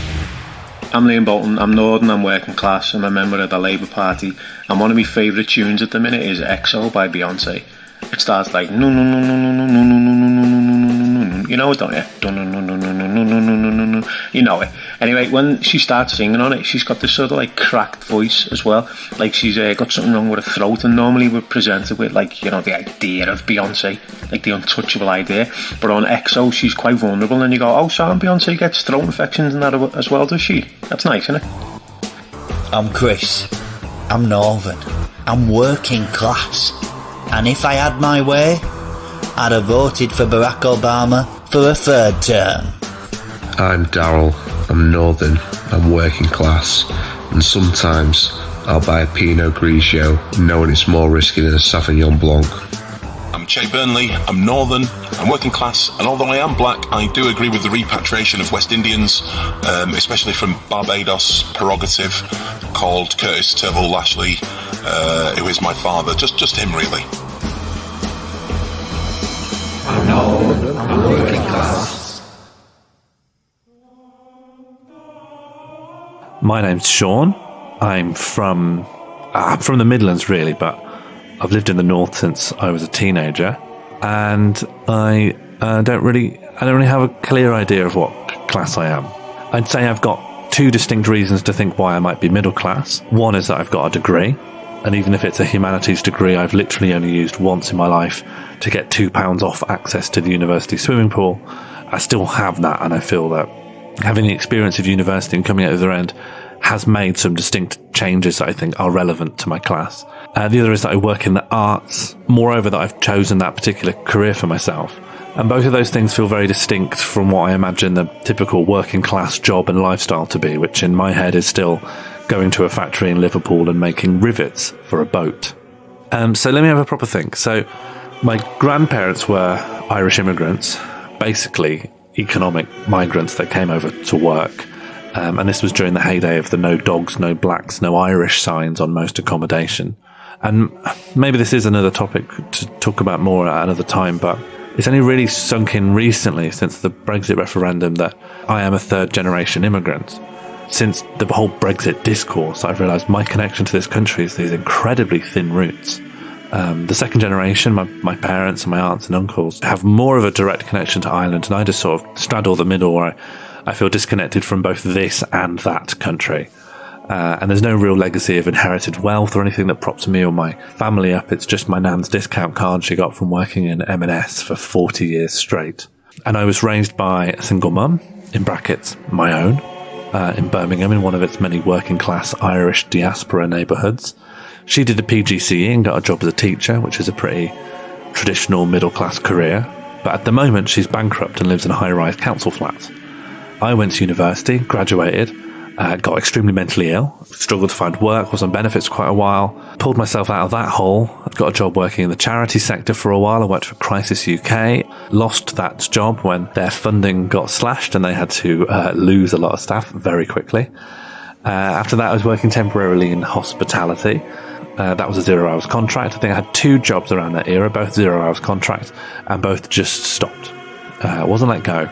[SPEAKER 20] I'm Liam Bolton, I'm Northern, I'm working class, I'm a member of the Labour Party, and one of my favourite tunes at the minute is XO by Beyonce. It starts like no no no no no no no no no no no no no. You know it, don't you? No no no no no no no no no no no. You know it. Anyway, when she starts singing on it, she's got this sort of like cracked voice as well. Like she's got something wrong with her throat, and normally we're presented with like, you know, the idea of Beyonce, like the untouchable idea. But on XO, she's quite vulnerable, and you go, oh, so Beyonce gets throat infections and that as well, does she? That's nice, isn't it?
[SPEAKER 21] I'm Chris. I'm Northern. I'm working class. And if I had my way, I'd have voted for Barack Obama for a third term.
[SPEAKER 22] I'm Daryl, I'm Northern, I'm working class, and sometimes I'll buy a Pinot Grigio knowing it's more risky than a Sauvignon Blanc.
[SPEAKER 23] I'm Che Burnley, I'm Northern, I'm working class, and although I am black, I do agree with the repatriation of West Indians, especially from Barbados prerogative, called Curtis Turnbull Lashley, who is my father, just him really.
[SPEAKER 24] I'm Northern, I'm working class.
[SPEAKER 2] My name's Sean. I'm from the Midlands, really, but I've lived in the North since I was a teenager, and I don't really have a clear idea of what class I am. I'd say I've got two distinct reasons to think why I might be middle class. One is that I've got a degree, and even if it's a humanities degree, I've literally only used once in my life to get £2 off access to the university swimming pool. I still have that, and I feel that having the experience of university and coming out the other end has made some distinct changes that I think are relevant to my class. The other is that I work in the arts, moreover that I've chosen that particular career for myself. And both of those things feel very distinct from what I imagine the typical working class job and lifestyle to be, which in my head is still going to a factory in Liverpool and making rivets for a boat. So let me have a proper think. So My grandparents were Irish immigrants, basically economic migrants that came over to work. And this was during the heyday of the no dogs, no blacks, no Irish signs on most accommodation. And maybe this is another topic to talk about more at another time, but it's only really sunk in recently since the Brexit referendum that I am a third-generation immigrant. Since the whole Brexit discourse, I've realised my connection to this country is these incredibly thin roots. The second generation, my parents and my aunts and uncles, have more of a direct connection to Ireland, and I just sort of straddle the middle where I feel disconnected from both this and that country. And there's no real legacy of inherited wealth or anything that props me or my family up. It's just my nan's discount card she got from working in M&S for 40 years straight. And I was raised by a single mum, in brackets, my own, in Birmingham, in one of its many working-class Irish diaspora neighbourhoods. She did a PGCE and got a job as a teacher, which is a pretty traditional middle-class career. But at the moment, she's bankrupt and lives in a high-rise council flat. I went to university, graduated, got extremely mentally ill, struggled to find work, was on benefits for quite a while, pulled myself out of that hole, got a job working in the charity sector for a while. I worked for Crisis UK, lost that job when their funding got slashed and they had to lose a lot of staff very quickly. After that, I was working temporarily in hospitality. That was a 0 hours contract. I think I had 2 jobs around that era, both 0 hours contracts, and both just stopped. I wasn't let go.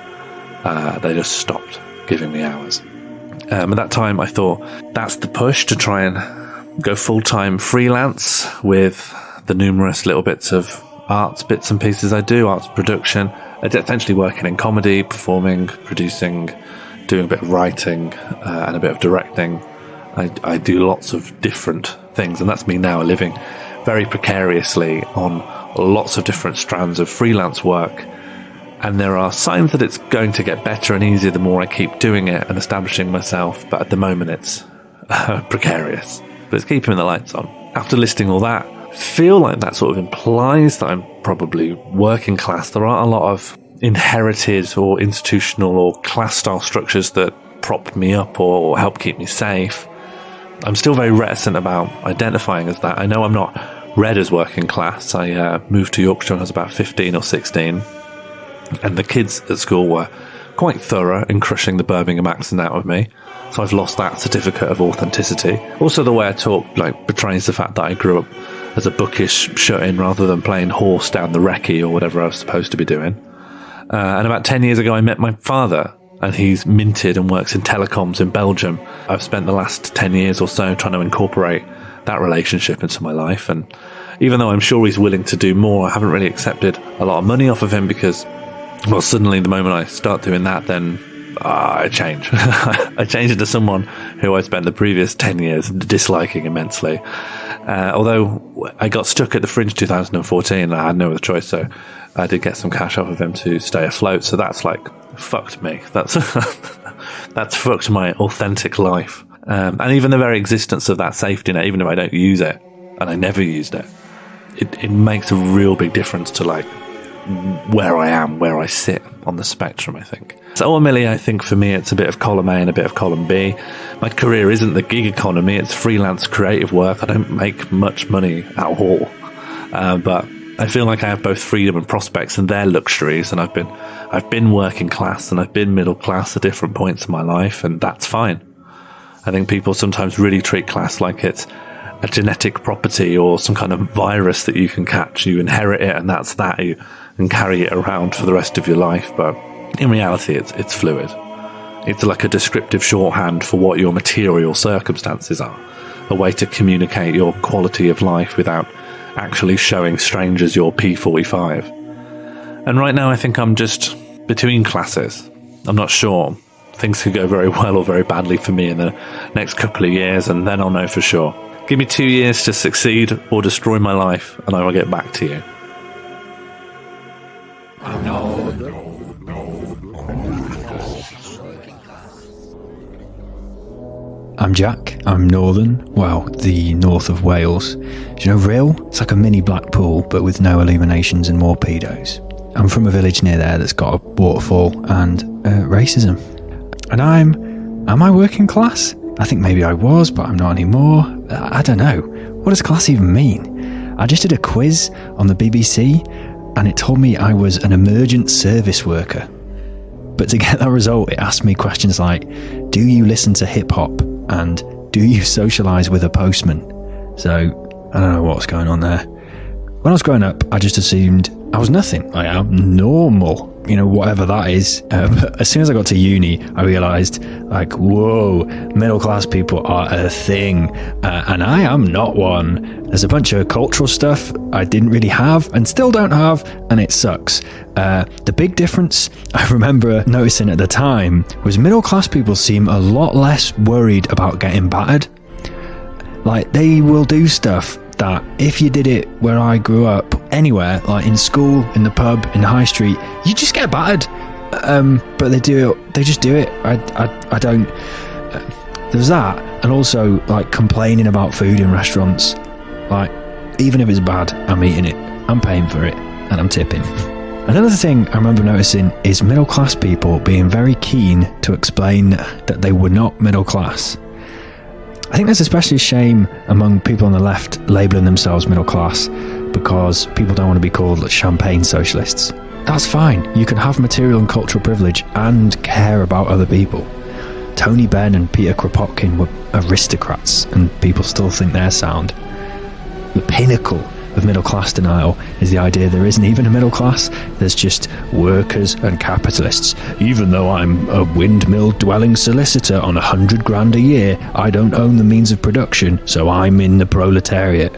[SPEAKER 2] They just stopped giving me hours. At that time, I thought that's the push to try and go full-time freelance with the numerous little bits of arts bits and pieces I do, arts production, essentially working in comedy, performing, producing, doing a bit of writing and a bit of directing. I do lots of different things, and that's me now living very precariously on lots of different strands of freelance work. And there are signs that it's going to get better and easier the more I keep doing it and establishing myself, but at the moment it's precarious. But it's keeping the lights on. After listing all that, I feel like that sort of implies that I'm probably working class. There aren't a lot of inherited or institutional or class-style structures that prop me up or help keep me safe. I'm still very reticent about identifying as that. I know I'm not read as working class. I moved to Yorkshire when I was about 15 or 16. And the kids at school were quite thorough in crushing the Birmingham accent out of me. So I've lost that certificate of authenticity. Also, the way I talk betrays the fact that I grew up as a bookish shut-in rather than playing horse down the recce or whatever I was supposed to be doing. And about 10 years ago, I met my father, and he's minted and works in telecoms in Belgium. I've spent the last 10 years or so trying to incorporate that relationship into my life. And even though I'm sure he's willing to do more, I haven't really accepted a lot of money off of him because, well, suddenly the moment I start doing that, then I change. I change into someone who I spent the previous 10 years disliking immensely. Although I got stuck at the Fringe 2014 and I had no other choice, so I did get some cash off of him to stay afloat. So that's fucked me. That's fucked my authentic life. And even the very existence of that safety net, even if I don't use it, and I never used it, it makes a real big difference to where I am, where I sit on the spectrum, I think. So ultimately, I think for me, it's a bit of column A and a bit of column B. My career isn't the gig economy, it's freelance creative work. I don't make much money at all. But I feel like I have both freedom and prospects, and they're luxuries, and I've been working class and I've been middle class at different points in my life, and that's fine. I think people sometimes really treat class like it's a genetic property or some kind of virus that you can catch. You inherit it, and that's that. You can carry it around for the rest of your life. But in reality, it's fluid. It's like a descriptive shorthand for what your material circumstances are. A way to communicate your quality of life without actually showing strangers your P45. And right now, I think I'm just between classes. I'm not sure. Things could go very well or very badly for me in the next couple of years, and then I'll know for sure. Give me 2 years to succeed or destroy my life, and I will get back to you.
[SPEAKER 1] I'm Jack. I'm northern, well, the north of Wales. Do you know Rhyl? It's like a mini Blackpool, but with no illuminations and more pedos. I'm from a village near there that's got a waterfall and racism. And am I working class? I think maybe I was, but I'm not anymore. I don't know. What does class even mean? I just did a quiz on the BBC and it told me I was an emergent service worker. But to get that result, it asked me questions like, do you listen to hip-hop? And do you socialise with a postman? So, I don't know what's going on there. When I was growing up, I just assumed I was nothing. I am normal, whatever that is. But as soon as I got to uni, I realised, whoa, middle-class people are a thing, and I am not one. There's a bunch of cultural stuff I didn't really have and still don't have, and it sucks. The big difference I remember noticing at the time was middle-class people seem a lot less worried about getting battered. They will do stuff that if you did it where I grew up, anywhere, like in school, in the pub, in the high street, you just get battered. But they just do it. I don't. There's that, and also complaining about food in restaurants. Even if it's bad, I'm eating it, I'm paying for it, and I'm tipping. Another thing I remember noticing is middle class people being very keen to explain that they were not middle class. I think there's especially shame among people on the left labelling themselves middle class because people don't want to be called champagne socialists. That's fine. You can have material and cultural privilege and care about other people. Tony Benn and Peter Kropotkin were aristocrats, and people still think they're sound. The pinnacle of middle class denial is the idea there isn't even a middle class, there's just workers and capitalists. Even though I'm a windmill dwelling solicitor on $100,000 a year, I don't own the means of production, so I'm in the proletariat.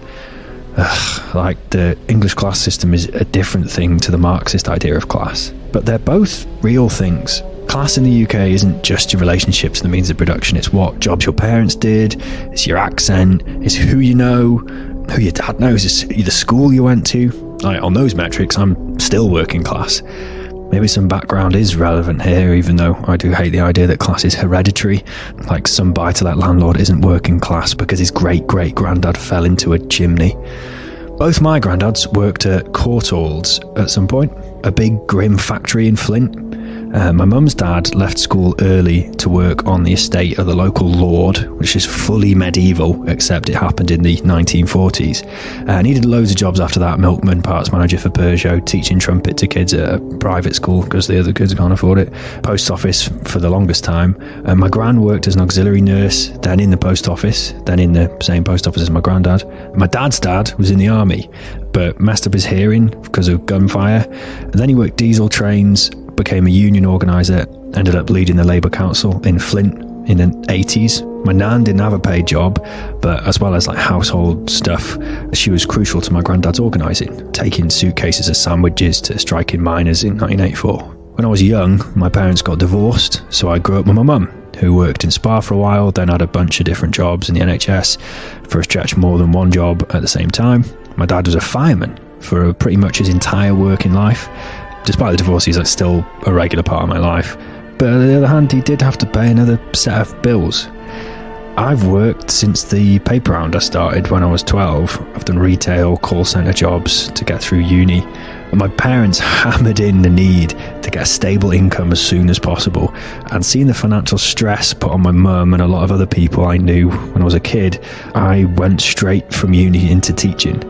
[SPEAKER 1] The English class system is a different thing to the Marxist idea of class, but they're both real things. Class in the UK isn't just your relationships and the means of production, it's what jobs your parents did, it's your accent, it's who you know, who your dad knows, it's the school you went to. On those metrics, I'm still working class. Maybe some background is relevant here, even though I do hate the idea that class is hereditary. Some buy-to-let landlord isn't working class because his great-great-granddad fell into a chimney. Both my granddads worked at Courtaulds at some point, a big grim factory in Flint. My mum's dad left school early to work on the estate of the local lord, which is fully medieval, except it happened in the 1940s. And he did loads of jobs after that: milkman, parts manager for Peugeot, teaching trumpet to kids at a private school because the other kids can't afford it, post office for the longest time. My gran worked as an auxiliary nurse, then in the post office, then in the same post office as my granddad. My dad's dad was in the army, but messed up his hearing because of gunfire. And then he worked diesel trains, became a union organiser, ended up leading the Labour Council in Flint in the 80s. My nan didn't have a paid job, but as well as household stuff, she was crucial to my granddad's organising, taking suitcases of sandwiches to striking miners in 1984. When I was young, my parents got divorced, so I grew up with my mum, who worked in Spa for a while, then had a bunch of different jobs in the NHS, for a stretch more than one job at the same time. My dad was a fireman for pretty much his entire working life. Despite the divorce, he's still a regular part of my life. But on the other hand, he did have to pay another set of bills. I've worked since the paper round I started when I was 12. I've done retail, call centre jobs to get through uni. And my parents hammered in the need to get a stable income as soon as possible. And seeing the financial stress put on my mum and a lot of other people I knew when I was a kid, I went straight from uni into teaching.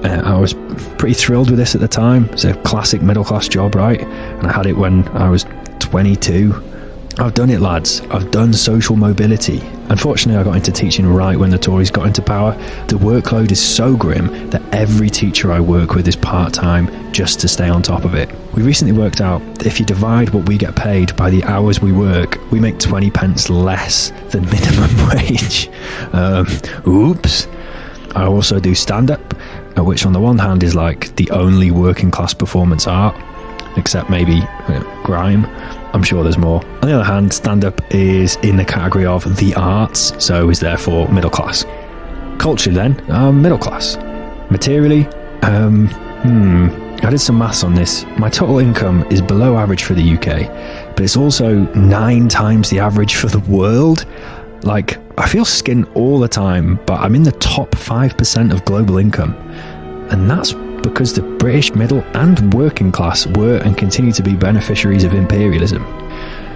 [SPEAKER 1] I was pretty thrilled with this at the time. It's a classic middle class job, right? And I had it when I was 22. I've done it, lads. I've done social mobility. Unfortunately, I got into teaching right when the Tories got into power. The workload is so grim that every teacher I work with is part-time just to stay on top of it. We recently worked out that if you divide what we get paid by the hours we work, we make 20 pence less than minimum wage. Oops. I also do stand-up, which on the one hand is the only working class performance art, except maybe grime. I'm sure there's more. On the other hand, stand-up is in the category of the arts, so is therefore middle class. Culturally then, I'm middle class. Materially, I did some maths on this. My total income is below average for the UK, but it's also 9 times the average for the world. I feel skint all the time, but I'm in the top 5% of global income. And that's because the British middle and working class were and continue to be beneficiaries of imperialism.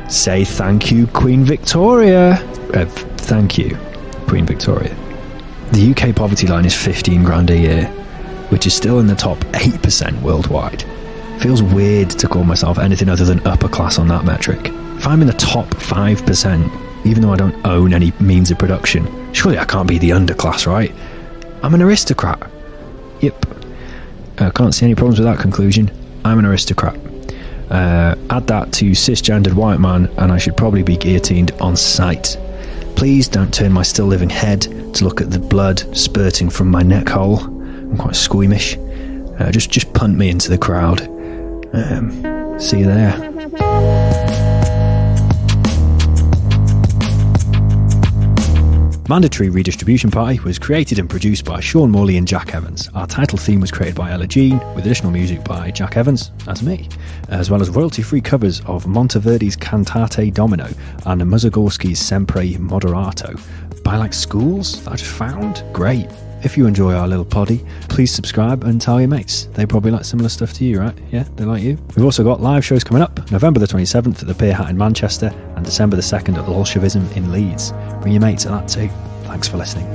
[SPEAKER 1] Say thank you, Queen Victoria. Thank you, Queen Victoria. The UK poverty line is 15 grand a year. which is still in the top 8% worldwide. Feels weird to call myself anything other than upper class on that metric. If I'm in the top 5%, even though I don't own any means of production, surely I can't be the underclass, right? I'm an aristocrat. Yep. I can't see any problems with that conclusion. I'm an aristocrat. Add that to cisgendered white man and I should probably be guillotined on sight. Please don't turn my still living head to look at the blood spurting from my neck hole. I'm quite squeamish. Just punt me into the crowd. See you there. Mandatory Redistribution Party was created and produced by Sean Morley and Jack Evans. Our title theme was created by Ella Jean, with additional music by Jack Evans, that's me, as well as royalty-free covers of Monteverdi's Cantate Domino and Mussorgsky's Sempre Moderato. By like schools that I just found? Great. If you enjoy our little poddy, please subscribe and tell your mates. They probably like similar stuff to you, right? Yeah, they like you. We've also got live shows coming up, November the 27th at the Pier Hat in Manchester and December the 2nd at the Bolshevism in Leeds. Bring your mates at that too. Thanks for listening.